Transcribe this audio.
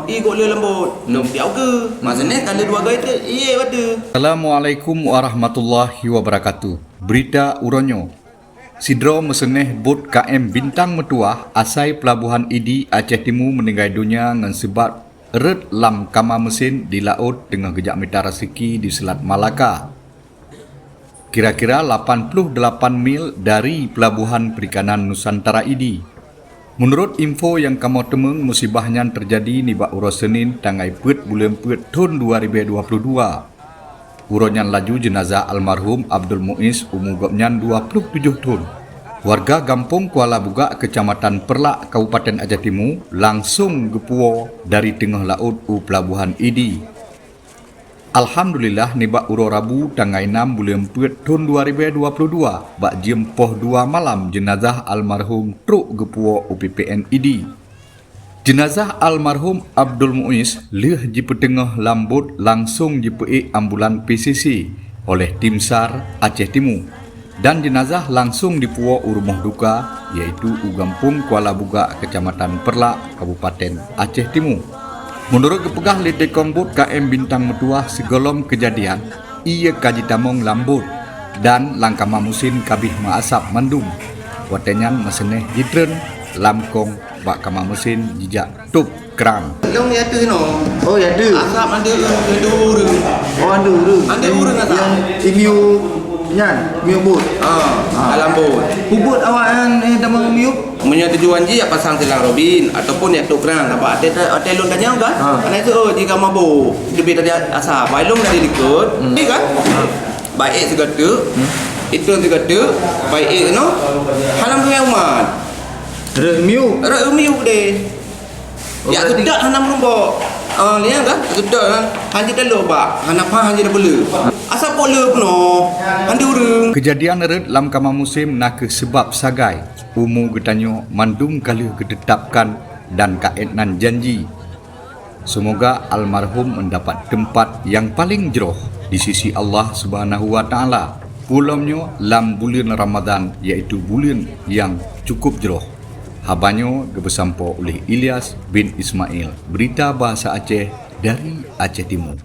Ikut le lembut. Dom tiau ke. Maksudnya kalau dua gaya tu, iya betul. Assalamualaikum warahmatullahi wabarakatuh. Berita Uronyo. Sidro meseneh bot KM Bintang Metuah asai pelabuhan Idi Aceh Timur meninggal dunia dengan sebab eret lam kamar mesin di laut dengan gejak mita rasiki di Selat Malaka. Kira-kira 88 mil dari pelabuhan perikanan Nusantara Idi. Menurut info yang kamu temeng, musibahnya terjadi di Uro Senin tanggal 4 bulan 4 tahun 2022. Uronyan laju jenazah almarhum Abdul Muiz umur gopnyan 27 tahun. Warga Gampung Kuala Bugak, Kecamatan Perlak, Kabupaten Aceh Timur langsung gepuo dari tengah laut u pelabuhan Idi. Alhamdulillah nibak uro Rabu tanggal 6 bulan 4 tahun 2022 bak jam poh 2 malam jenazah almarhum truk gepuo UPPN Idi. Jenazah almarhum Abdul Muiz leh di petengah lambut langsung dipei ambulan PCC oleh tim SAR Aceh Timur dan jenazah langsung dipuo rumah duka yaitu Gampung Kuala Bugak, Kecamatan Perlak, Kabupaten Aceh Timur. Menurut kepegah Lite Kombut KM Bintang Metuah segolom kejadian, ia kaji tamong lambut dan langkama musim kabih maasap mandum. Watenyan meseneh jitren lamkong bak kama mesin jijak tup kerang. Long ni ada no. Oh ya ada. Asap ada urang. Oh ada urang. Ada urang asap. Yang imiu nyan, miu bot. Dalam bot. Bubut awak yang nama miu. Punya tujuan je ya pasang silang robin ataupun ya tuk kerang dapat ada lon tanya kan. Karena itu jika mabuk lebih tadi asap. Bailung dari likut. Ni kan? Baik juga tu. Itu juga tu. Baik no. Halam punya umat. Miu. Miu deh. Ya tidak hanam rumbok. Lihat kan? Tidak kan? Hanya dah loba. Hanapa hanya dah bela. Asap bola penuh. Handi urang. Kejadian eret lam kama musim nak sebab sagai. Umu getanyo mandung kali gedetapkan dan kaetnan janji. Semoga almarhum mendapat tempat yang paling jeroh di sisi Allah Subhanahu wa taala. Pulamnya lam bulan Ramadan iaitu bulan yang cukup jeroh. Habanyo gebesampo oleh Ilyas bin Ismail. Berita bahasa Aceh dari Aceh Timur.